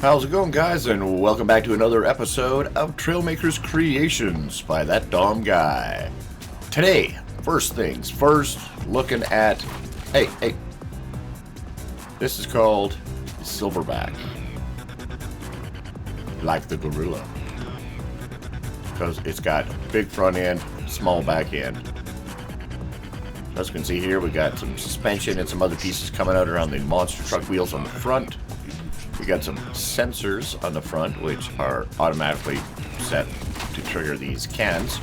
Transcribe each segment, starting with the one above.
How's it going, guys, and welcome back to another episode of Trailmakers Creations by ThatDomGuy. Today, first things first, looking at... Hey. This is called SilverBack. Like the gorilla. Because it's got big front end, small back end. As you can see here, we got some suspension and some other pieces coming out around the monster truck wheels on the front. We got some sensors on the front, which are automatically set to trigger these cans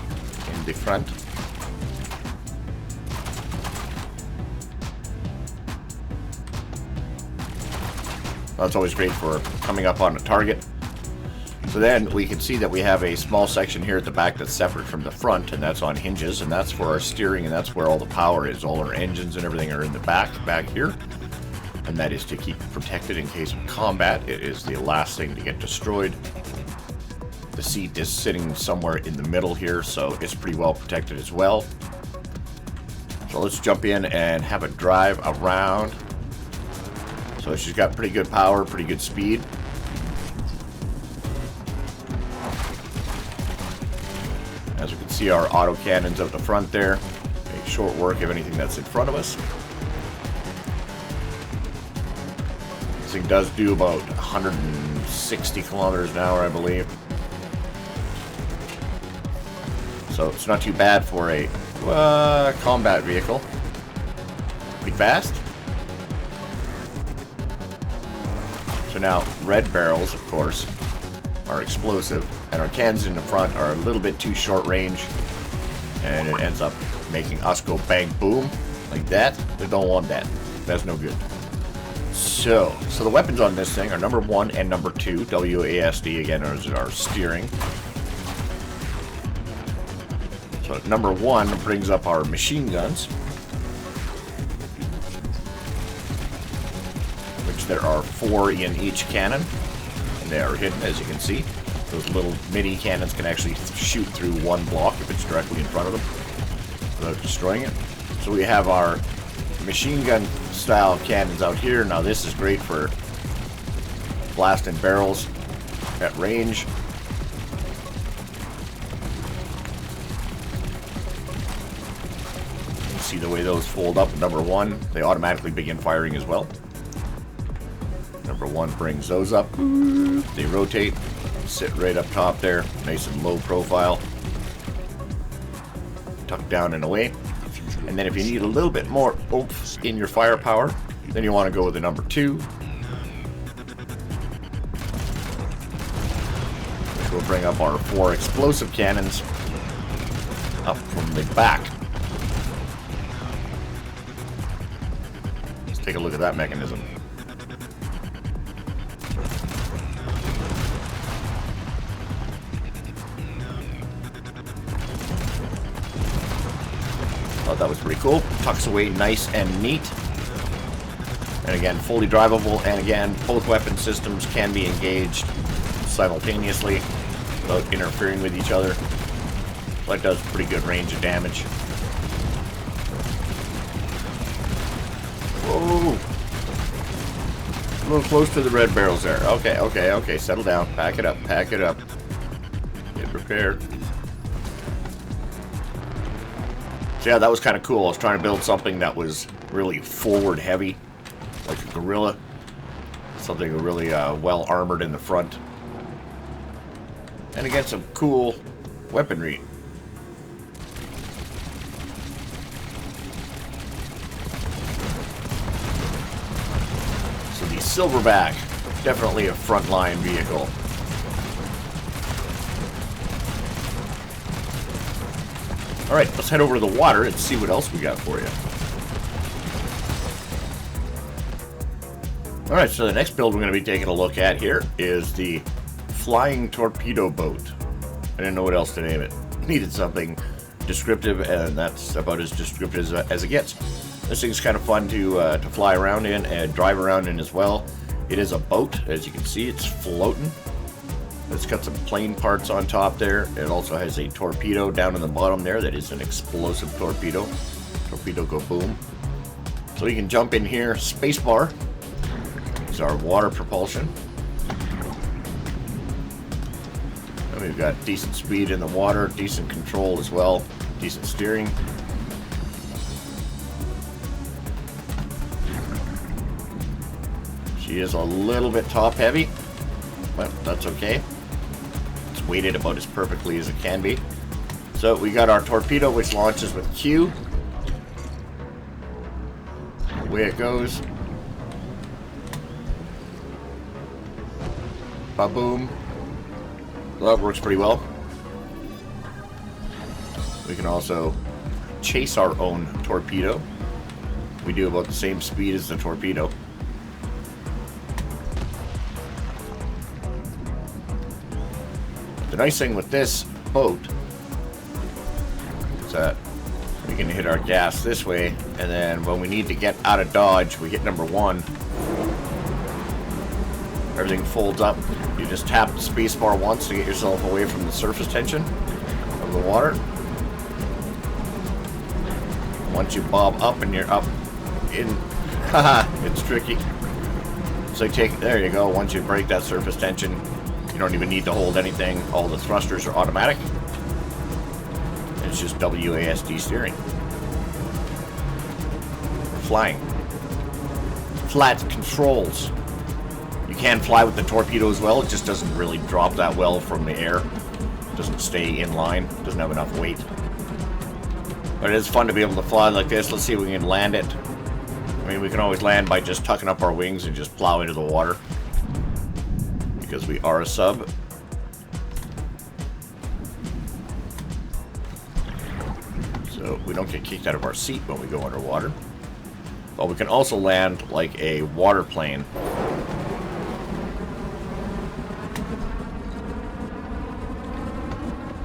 in the front. That's always great for coming up on a target. So then we can see that we have a small section here at the back that's separate from the front, and that's on hinges, and that's for our steering, and that's where all the power is. All our engines and everything are in the back here. And that is to keep it protected in case of combat. It is the last thing to get destroyed. The seat is sitting somewhere in the middle here, so it's pretty well protected as well. So let's jump in and have a drive around. So she's got pretty good power, pretty good speed. As we can see, our auto cannons out the front there make short work of anything that's in front of us. This thing does do about 160 kilometers an hour, I believe. So it's not too bad for a combat vehicle. Pretty fast. So now, red barrels, of course, are explosive, and our cans in the front are a little bit too short range, and it ends up making us go bang boom like that. We don't want that. That's no good. So the weapons on this thing are number 1 and number 2. WASD again is our steering. So number 1 brings up our machine guns, which there are 4 in each cannon, and they are hidden, as you can see. Those little mini cannons can actually shoot through one block if it's directly in front of them without destroying it. So we have our machine gun style cannons out here. Now this is great for blasting barrels at range. You see the way those fold up. Number 1, they automatically begin firing as well. Number 1 brings those up. They rotate, sit right up top there, nice and low profile, tucked down and away. And then if you need a little bit more oomph in your firepower, then you want to go with the number 2, which will bring up our 4 explosive cannons up from the back. Let's take a look at that mechanism. Thought that was pretty cool. Tucks away nice and neat. And again, fully drivable. And again, both weapon systems can be engaged simultaneously without interfering with each other. So it does pretty good range of damage. Whoa! A little close to the red barrels there. Okay. Settle down. Pack it up. Get prepared. So yeah, that was kind of cool. I was trying to build something that was really forward heavy, like a gorilla. Something really well armored in the front. And again, some cool weaponry. So the SilverBack, definitely a frontline vehicle. Alright, let's head over to the water and see what else we got for you. Alright, so the next build we're going to be taking a look at here is the Flying Torpedo Boat. I didn't know what else to name it. Needed something descriptive, and that's about as descriptive as it gets. This thing's kind of fun to fly around in and drive around in as well. It is a boat, as you can see, it's floating. It's got some plane parts on top there. It also has a torpedo down in the bottom there. That is an explosive torpedo. Torpedo go boom. So you can jump in here. Spacebar is our water propulsion. We've got decent speed in the water, decent control as well, decent steering. She is a little bit top heavy, but that's okay. It's weighted about as perfectly as it can be. So we got our torpedo, which launches with Q. Away it goes. Ba-boom. Well, that works pretty well. We can also chase our own torpedo. We do about the same speed as the torpedo. The nice thing with this boat is that we can hit our gas this way, and then when we need to get out of dodge, we hit number 1. Everything folds up. You just tap the space bar once to get yourself away from the surface tension of the water. Once you bob up and you're up in, haha, it's tricky. So there you go. Once you break that surface tension, you don't even need to hold anything. All the thrusters are automatic. It's just WASD steering. Flying. Flat controls. You can fly with the torpedo as well. It just doesn't really drop that well from the air. It doesn't stay in line. It doesn't have enough weight. But it is fun to be able to fly like this. Let's see if we can land it. I mean, we can always land by just tucking up our wings and just plow into the water. Because we are a sub. So we don't get kicked out of our seat when we go underwater. But we can also land like a water plane.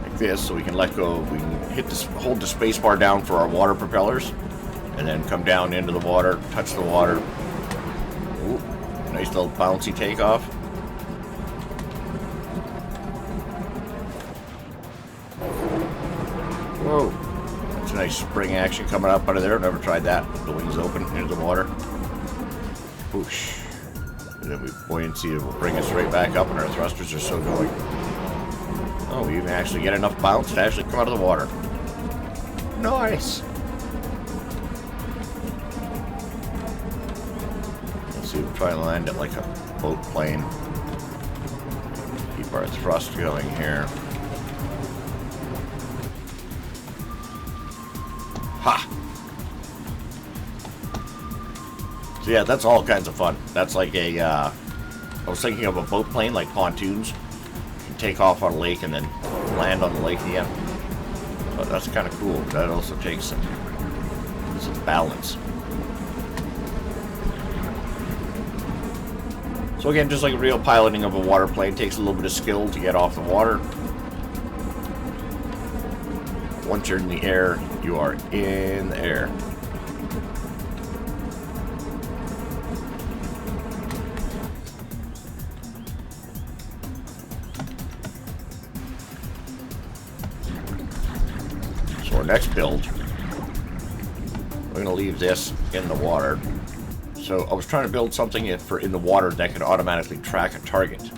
Like this, so we can let go. We can hold the space bar down for our water propellers. And then come down into the water, touch the water. Ooh, nice little bouncy takeoff. Whoa. That's a nice spring action coming up out of there. I've never tried that. The wings open into the water. Whoosh. And then buoyancy will bring us right back up, and our thrusters are still going. Oh, we even actually get enough bounce to actually come out of the water. Nice. Let's see, we'll try and land it like a boat plane. Keep our thrust going here. Ha! So yeah, that's all kinds of fun. That's like a, I was thinking of a boat plane, like pontoons. You can take off on a lake and then land on the lake again. But that's kind of cool. That also takes some balance. So again, just like a real piloting of a water plane, takes a little bit of skill to get off the water. Once you're in the air, you are in the air. So our next build, we're going to leave this in the water. So I was trying to build something in the water that could automatically track a target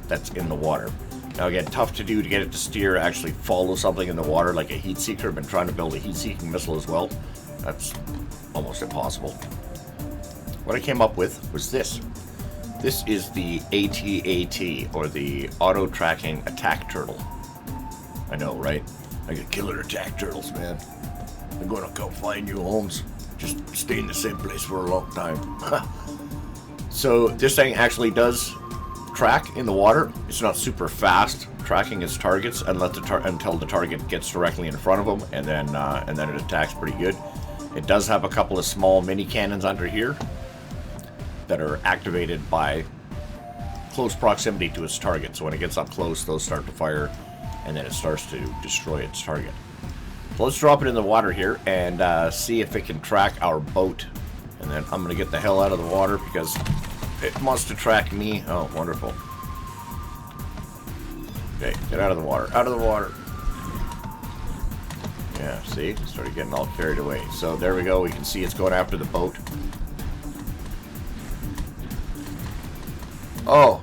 that's in the water. Now again, tough to do to get it to steer, actually follow something in the water like a heat seeker. I've been trying to build a heat-seeking missile as well. That's almost impossible. What I came up with was this. This is the AT-AT, or the Auto Tracking Attack Turtle. I know, right? I got killer attack turtles, man. They're gonna come find you, Holmes. Just stay in the same place for a long time. So this thing actually does track in the water. It's not super fast tracking its targets until the target gets directly in front of them, and then it attacks pretty good. It does have a couple of small mini cannons under here that are activated by close proximity to its target. So when it gets up close, those start to fire, and then it starts to destroy its target. So let's drop it in the water here and see if it can track our boat. And then I'm going to get the hell out of the water because it wants to track me. Oh, wonderful. Okay, get out of the water. Out of the water. Yeah, see? Started getting all carried away. So there we go. We can see it's going after the boat. Oh,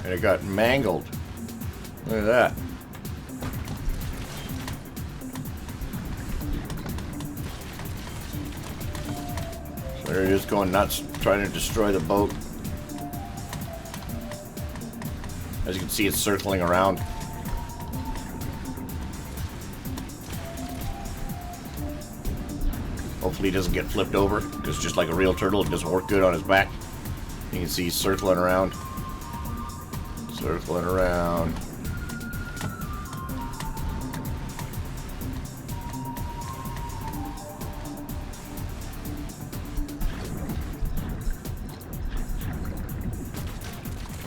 and it got mangled. Look at that. So they're just going nuts, trying to destroy the boat. As you can see, it's circling around. Hopefully he doesn't get flipped over, because just like a real turtle, it doesn't work good on his back. You can see he's circling around. Circling around.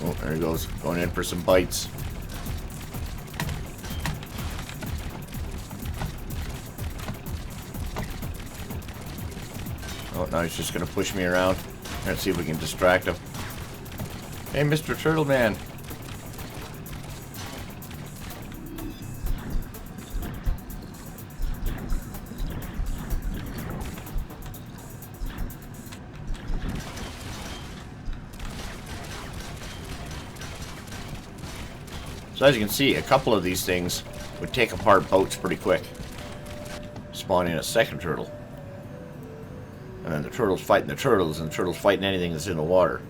Oh, there he goes. Going in for some bites. Oh, now he's just going to push me around. Let's see if we can distract him. Hey, Mr. Turtle Man. So as you can see, a couple of these things would take apart boats pretty quick. Spawn in a second turtle. And then the turtle's fighting the turtles, and the turtle's fighting anything that's in the water.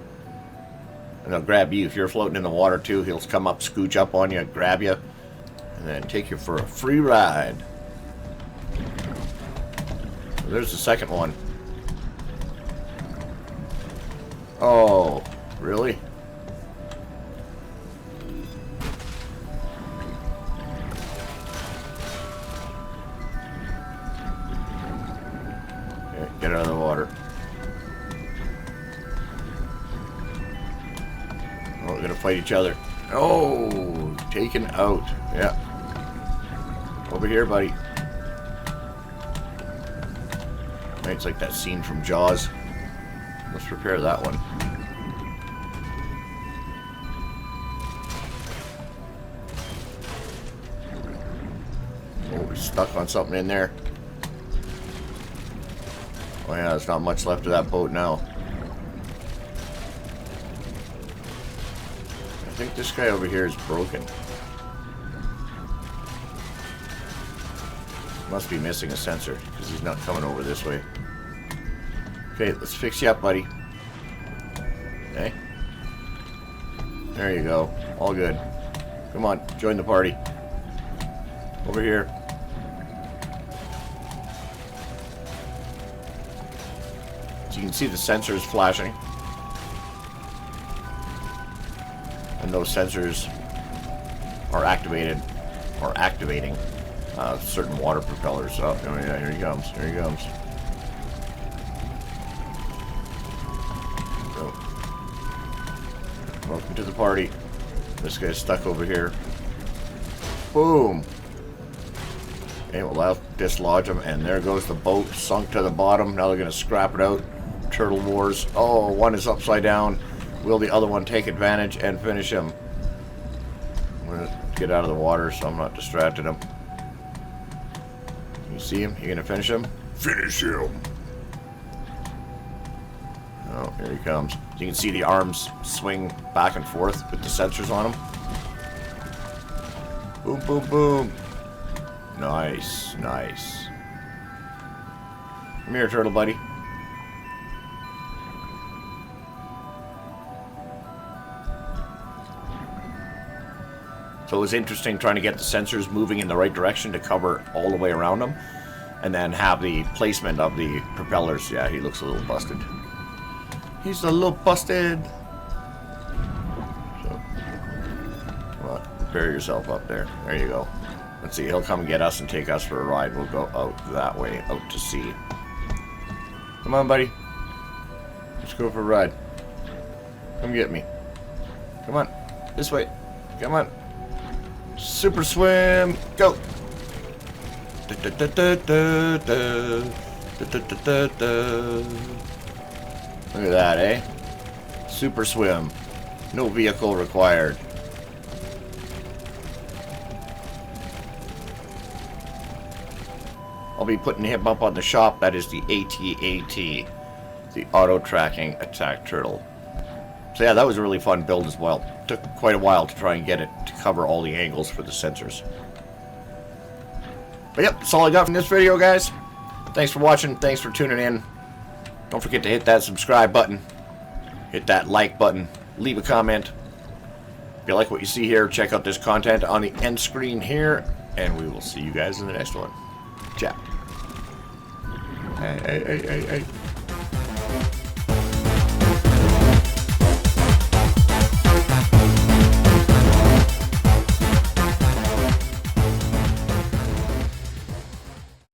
And they'll grab you. If you're floating in the water too, he'll come up, scooch up on you, grab you, and then take you for a free ride. So there's the second one. Oh, really? Get out of the water. Oh, we're gonna fight each other. Oh, taken out. Yeah. Over here, buddy. It's like that scene from Jaws. Let's repair that one. Oh, we're stuck on something in there. Oh yeah, there's not much left of that boat now. I think this guy over here is broken. Must be missing a sensor, because he's not coming over this way. Okay, let's fix you up, buddy. Okay. There you go. All good. Come on, join the party. Over here. You can see the sensors flashing, and those sensors are activated or activating certain water propellers. Oh yeah, here he comes. Here he comes. So, welcome to the party. This guy's stuck over here. Boom. Okay, well that'll dislodge him, and there goes the boat, sunk to the bottom. Now they're gonna scrap it out. Turtle Wars. Oh, one is upside down. Will the other one take advantage and finish him? I'm gonna get out of the water so I'm not distracting him. You see him? You gonna finish him? Finish him! Oh, here he comes. You can see the arms swing back and forth with the sensors on them. Boom, boom, boom. Nice, nice. Come here, turtle buddy. So it was interesting trying to get the sensors moving in the right direction to cover all the way around them, and then have the placement of the propellers. Yeah, he looks a little busted. He's a little busted. So, come on, prepare yourself up there. There you go. Let's see, he'll come get us and take us for a ride. We'll go out that way, out to sea. Come on, buddy. Let's go for a ride. Come get me. Come on, this way. Come on. Super swim, go! Look at that, eh? Super swim. No vehicle required. I'll be putting him up on the shop. That is the AT-AT, the auto tracking attack turtle. So yeah, that was a really fun build as well. took quite a while to try and get it to cover all the angles for the sensors. But yep, that's all I got from this video, guys. Thanks for watching. Thanks for tuning in. Don't forget to hit that subscribe button. Hit that like button. Leave a comment. If you like what you see here, check out this content on the end screen here. And we will see you guys in the next one. Ciao. Hey.